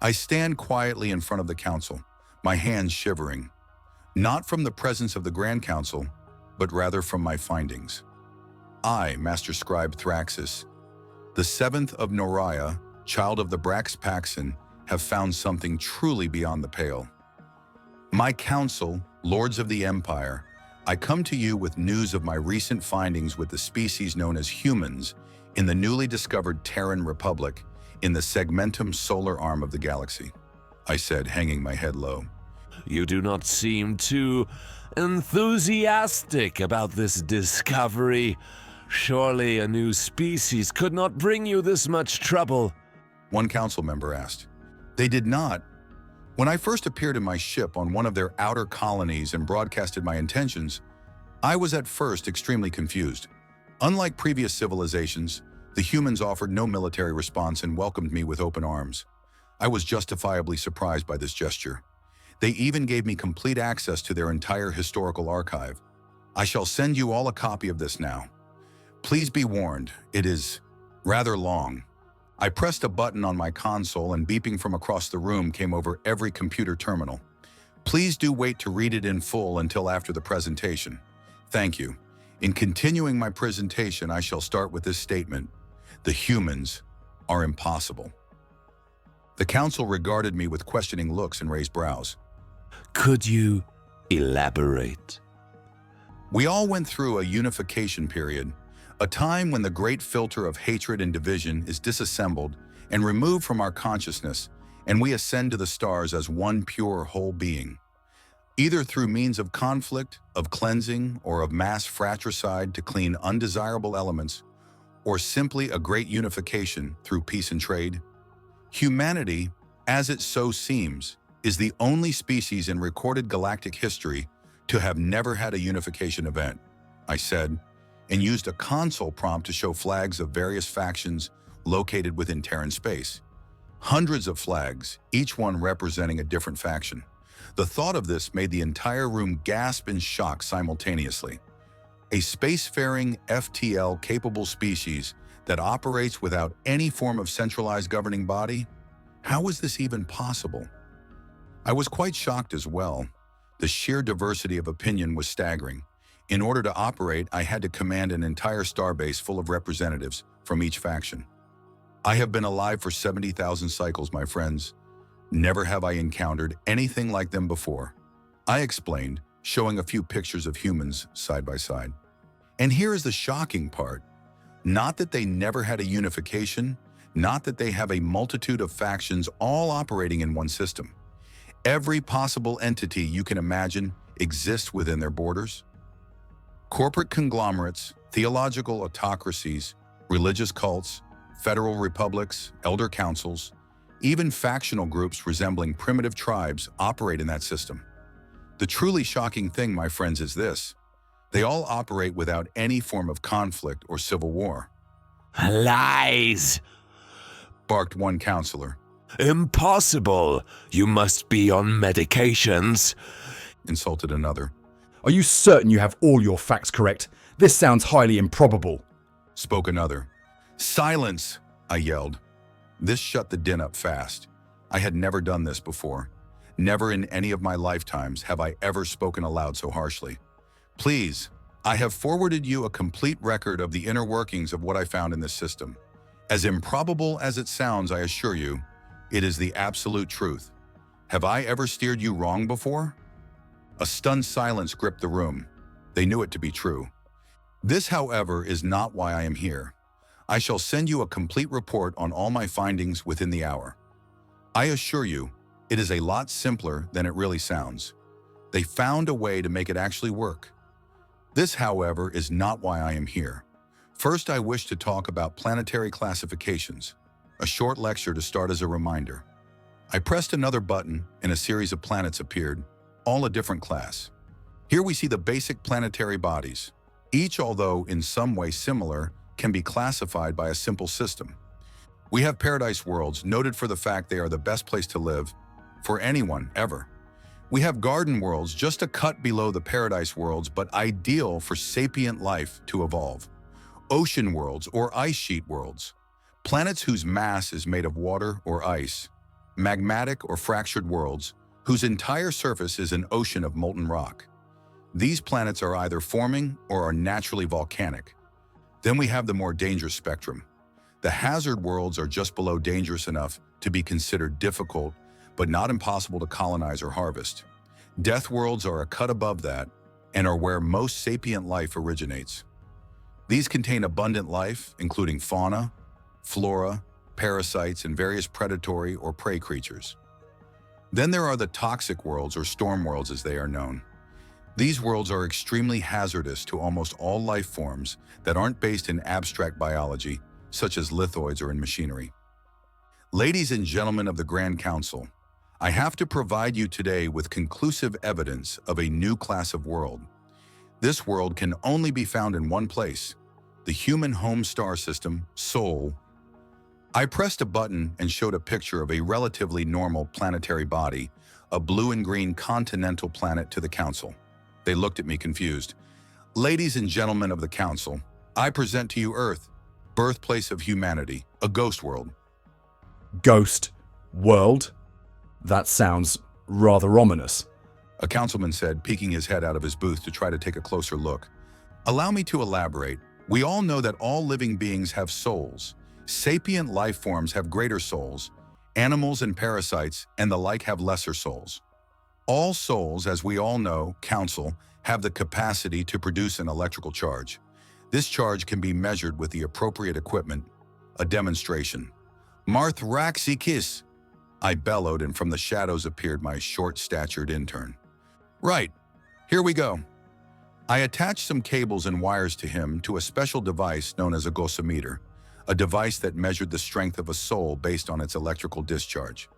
I stand quietly in front of the council, my hands shivering, not from the presence of the Grand Council, but rather from my findings. I, Master Scribe Thraxus, the seventh of Noriah, child of the Brax Paxson, have found something truly beyond the pale. My council, Lords of the Empire, I come to you with news of my recent findings with the species known as humans in the newly discovered Terran Republic in the Segmentum solar arm of the galaxy, I said, hanging my head low. You do not seem too enthusiastic about this discovery. Surely a new species could not bring you this much trouble. One council member asked. They did not. When I first appeared in my ship on one of their outer colonies and broadcasted my intentions, I was at first extremely confused. Unlike previous civilizations, the humans offered no military response and welcomed me with open arms. I was justifiably surprised by this gesture. They even gave me complete access to their entire historical archive. I shall send you all a copy of this now. Please be warned, it is rather long. I pressed a button on my console and beeping from across the room came over every computer terminal. Please do wait to read it in full until after the presentation. Thank you. In continuing my presentation, I shall start with this statement. The humans are impossible. The council regarded me with questioning looks and raised brows. Could you elaborate? We all went through a unification period, a time when the great filter of hatred and division is disassembled and removed from our consciousness, and we ascend to the stars as one pure whole being. Either through means of conflict, of cleansing, or of mass fratricide to clean undesirable elements, or simply a great unification through peace and trade. Humanity, as it so seems, is the only species in recorded galactic history to have never had a unification event, I said, and used a console prompt to show flags of various factions located within Terran space. Hundreds of flags, each one representing a different faction. The thought of this made the entire room gasp in shock simultaneously. A spacefaring FTL-capable species that operates without any form of centralized governing body? How is this even possible? I was quite shocked as well. The sheer diversity of opinion was staggering. In order to operate, I had to command an entire starbase full of representatives from each faction. I have been alive for 70,000 cycles, my friends. Never have I encountered anything like them before. I explained, showing a few pictures of humans side by side. And here is the shocking part. Not that they never had a unification, not that they have a multitude of factions all operating in one system. Every possible entity you can imagine exists within their borders. Corporate conglomerates, theological autocracies, religious cults, federal republics, elder councils, even factional groups resembling primitive tribes operate in that system. The truly shocking thing, my friends, is this. They all operate without any form of conflict or civil war. Lies! Barked one counselor. Impossible! You must be on medications. Insulted another. Are you certain you have all your facts correct? This sounds highly improbable. Spoke another. Silence! I yelled. This shut the din up fast. I had never done this before. Never in any of my lifetimes have I ever spoken aloud so harshly. Please, I have forwarded you a complete record of the inner workings of what I found in this system. As improbable as it sounds, I assure you, it is the absolute truth. Have I ever steered you wrong before? A stunned silence gripped the room. They knew it to be true. This, however, is not why I am here. I shall send you a complete report on all my findings within the hour. I assure you, it is a lot simpler than it really sounds. They found a way to make it actually work. This, however, is not why I am here. First, I wish to talk about planetary classifications. A short lecture to start as a reminder. I pressed another button and a series of planets appeared, all a different class. Here we see the basic planetary bodies. Each, although in some way similar, can be classified by a simple system. We have paradise worlds, noted for the fact they are the best place to live for anyone, ever. We have garden worlds, just a cut below the paradise worlds, but ideal for sapient life to evolve. Ocean worlds or ice sheet worlds. Planets whose mass is made of water or ice. magmatic or fractured worlds whose entire surface is an ocean of molten rock. These planets are either forming or are naturally volcanic. Then we have the more dangerous spectrum. The hazard worlds are just below dangerous enough to be considered difficult, but not impossible to colonize or harvest. Death worlds are a cut above that and are where most sapient life originates. These contain abundant life, including fauna, flora, parasites, and various predatory or prey creatures. Then there are the toxic worlds, or storm worlds as they are known. These worlds are extremely hazardous to almost all life forms that aren't based in abstract biology, such as lithoids or in machinery. Ladies and gentlemen of the Grand Council, I have to provide you today with conclusive evidence of a new class of world. This world can only be found in one place, the human home star system, Sol. I pressed a button and showed a picture of a relatively normal planetary body, a blue and green continental planet, to the Council. They looked at me confused. Ladies and gentlemen of the Council, I present to you Earth, birthplace of humanity, a ghost world. Ghost world? That sounds rather ominous. A councilman said, peeking his head out of his booth to try to take a closer look. Allow me to elaborate. We all know that all living beings have souls. Sapient life forms have greater souls. Animals and parasites and the like have lesser souls. All souls, as we all know, Council, have the capacity to produce an electrical charge. This charge can be measured with the appropriate equipment. A demonstration. Marth Raxikis, I bellowed, and from the shadows appeared my short-statured intern. Right, here we go. I attached some cables and wires to him to a special device known as a gaussimeter, a device that measured the strength of a soul based on its electrical discharge.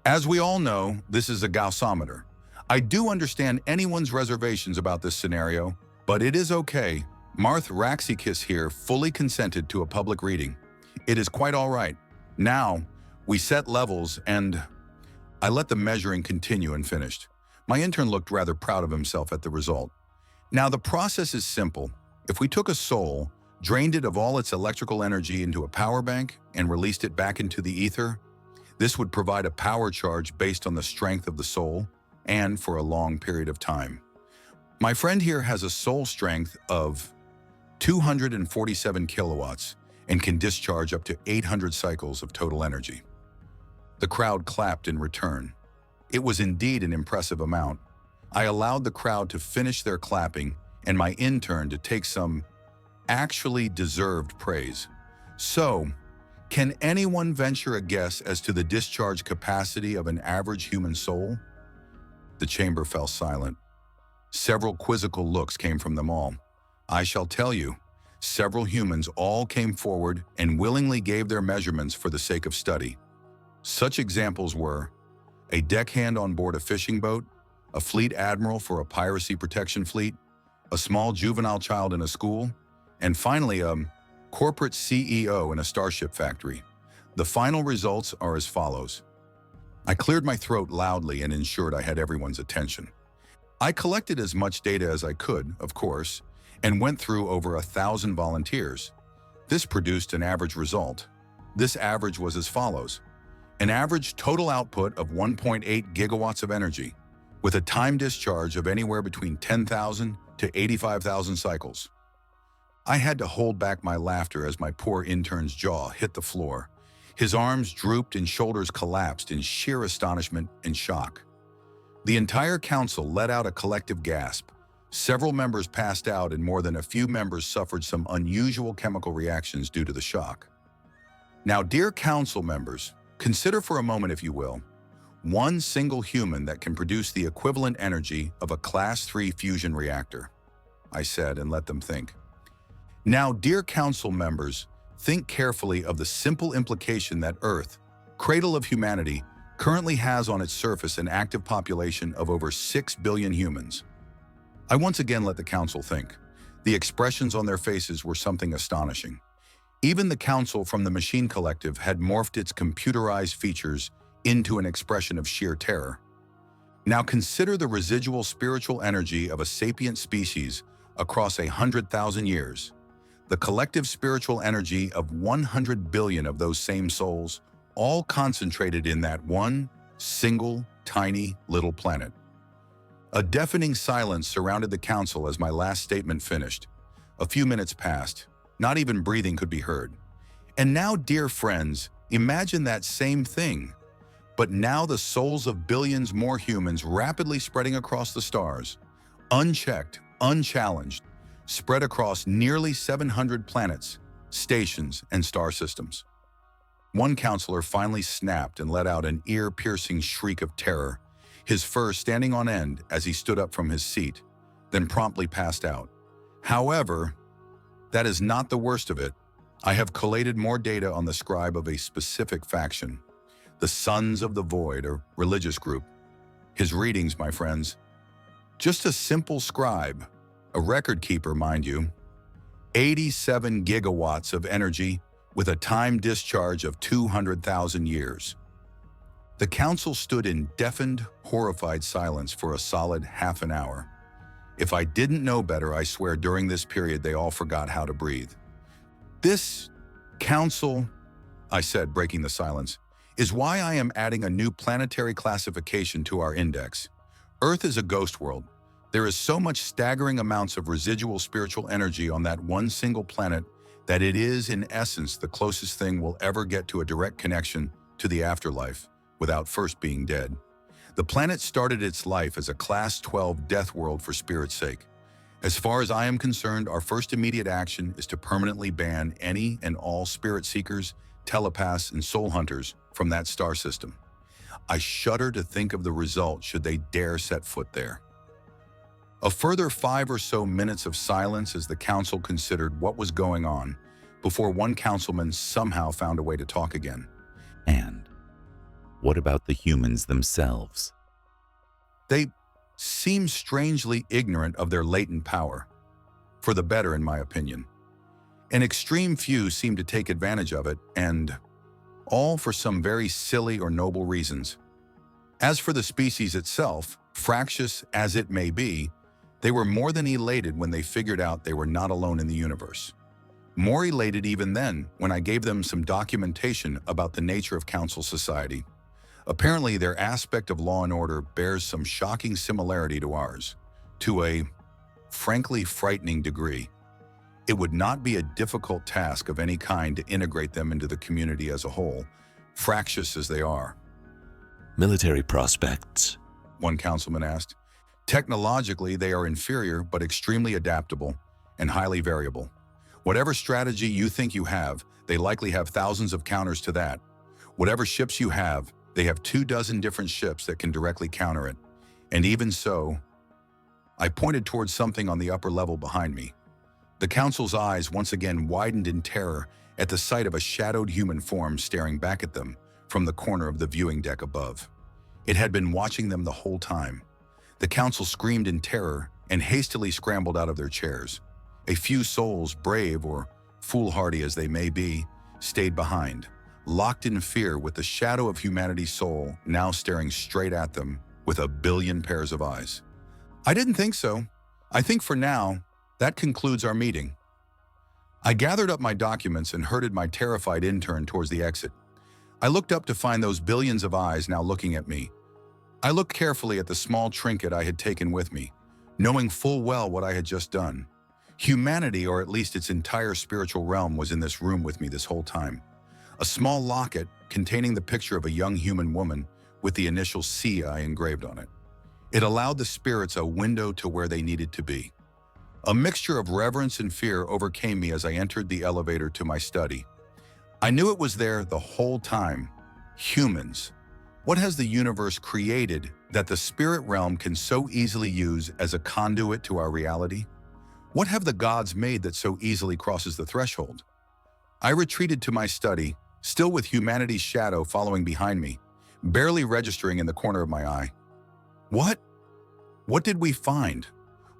As we all know, this is a gaussometer. I do understand anyone's reservations about this scenario, but it is okay. Marth Raxikis here fully consented to a public reading. It is quite all right. Now, we set levels and I let the measuring continue and finished. My intern looked rather proud of himself at the result. Now, the process is simple. If we took a soul, drained it of all its electrical energy into a power bank, and released it back into the ether, this would provide a power charge based on the strength of the soul and for a long period of time. My friend here has a soul strength of 247 kilowatts and can discharge up to 800 cycles of total energy. The crowd clapped in return. It was indeed an impressive amount. I allowed the crowd to finish their clapping and my intern to take some actually deserved praise. So, can anyone venture a guess as to the discharge capacity of an average human soul? The chamber fell silent. Several quizzical looks came from them all. I shall tell you, several humans all came forward and willingly gave their measurements for the sake of study. Such examples were a deckhand on board a fishing boat, a fleet admiral for a piracy protection fleet, a small juvenile child in a school, and finally a corporate CEO in a starship factory. The final results are as follows. I cleared my throat loudly and ensured I had everyone's attention. I collected as much data as I could, of course, and went through over 1,000 volunteers. This produced an average result. This average was as follows. An average total output of 1.8 gigawatts of energy, with a time discharge of anywhere between 10,000 to 85,000 cycles. I had to hold back my laughter as my poor intern's jaw hit the floor. His arms drooped and shoulders collapsed in sheer astonishment and shock. The entire council let out a collective gasp. Several members passed out and more than a few members suffered some unusual chemical reactions due to the shock. Now, dear council members, consider for a moment, if you will, one single human that can produce the equivalent energy of a Class 3 fusion reactor, I said, and let them think. Now, dear council members, think carefully of the simple implication that Earth, cradle of humanity, currently has on its surface an active population of over 6 billion humans. I once again let the council think. The expressions on their faces were something astonishing. Even the council from the Machine Collective had morphed its computerized features into an expression of sheer terror. Now consider the residual spiritual energy of a sapient species across 100,000 years. The collective spiritual energy of 100 billion of those same souls, all concentrated in that one single, tiny little planet. A deafening silence surrounded the council as my last statement finished. A few minutes passed. Not even breathing could be heard. And now, dear friends, imagine that same thing. But now the souls of billions more humans rapidly spreading across the stars, unchecked, unchallenged, spread across nearly 700 planets, stations, and star systems. One counselor finally snapped and let out an ear-piercing shriek of terror, his fur standing on end as he stood up from his seat, then promptly passed out. However, that is not the worst of it. I have collated more data on the scribe of a specific faction, the Sons of the Void, a religious group. His readings, my friends, just a simple scribe, a record keeper, mind you, 87 gigawatts of energy with a time discharge of 200,000 years. The council stood in deafened, horrified silence for a solid half an hour. If I didn't know better, I swear during this period they all forgot how to breathe. This council, I said, breaking the silence, is why I am adding a new planetary classification to our index. Earth is a ghost world. There is so much staggering amounts of residual spiritual energy on that one single planet that it is, in essence, the closest thing we'll ever get to a direct connection to the afterlife without first being dead. The planet started its life as a Class 12 death world for spirit's sake. As far as I am concerned, our first immediate action is to permanently ban any and all spirit seekers, telepaths, and soul hunters from that star system. I shudder to think of the result should they dare set foot there. A further 5 or so minutes of silence as the council considered what was going on before one councilman somehow found a way to talk again. And what about the humans themselves? They seem strangely ignorant of their latent power, for the better in my opinion. An extreme few seem to take advantage of it, and all for some very silly or noble reasons. As for the species itself, fractious as it may be, they were more than elated when they figured out they were not alone in the universe. More elated even then when I gave them some documentation about the nature of council society. Apparently, their aspect of law and order bears some shocking similarity to ours, to a, frankly, frightening degree. It would not be a difficult task of any kind to integrate them into the community as a whole, fractious as they are. Military prospects? One councilman asked. Technologically, they are inferior but extremely adaptable and highly variable. Whatever strategy you think you have, they likely have thousands of counters to that. Whatever ships you have, they have 24 different ships that can directly counter it. And even so, I pointed towards something on the upper level behind me. The council's eyes once again widened in terror at the sight of a shadowed human form staring back at them from the corner of the viewing deck above. It had been watching them the whole time. The council screamed in terror and hastily scrambled out of their chairs. A few souls, brave or foolhardy as they may be, stayed behind, locked in fear with the shadow of humanity's soul now staring straight at them with a billion pairs of eyes. I didn't think so. I think for now, that concludes our meeting. I gathered up my documents and herded my terrified intern towards the exit. I looked up to find those billions of eyes now looking at me. I looked carefully at the small trinket I had taken with me, knowing full well what I had just done. Humanity, or at least its entire spiritual realm, was in this room with me this whole time. A small locket containing the picture of a young human woman with the initial CI engraved on it. It allowed the spirits a window to where they needed to be. A mixture of reverence and fear overcame me as I entered the elevator to my study. I knew it was there the whole time. Humans. What has the universe created that the spirit realm can so easily use as a conduit to our reality? What have the gods made that so easily crosses the threshold? I retreated to my study, still with humanity's shadow following behind me, barely registering in the corner of my eye. What? What did we find?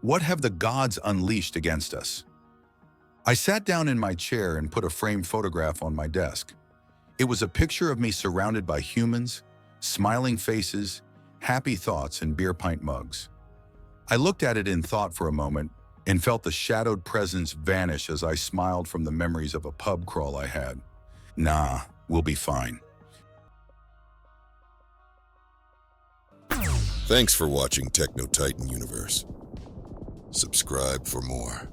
What have the gods unleashed against us? I sat down in my chair and put a framed photograph on my desk. It was a picture of me surrounded by humans, smiling faces, happy thoughts, and beer pint mugs. I looked at it in thought for a moment and felt the shadowed presence vanish as I smiled from the memories of a pub crawl I had. Nah, we'll be fine. Thanks for watching Techno Titan Universe. Subscribe for more.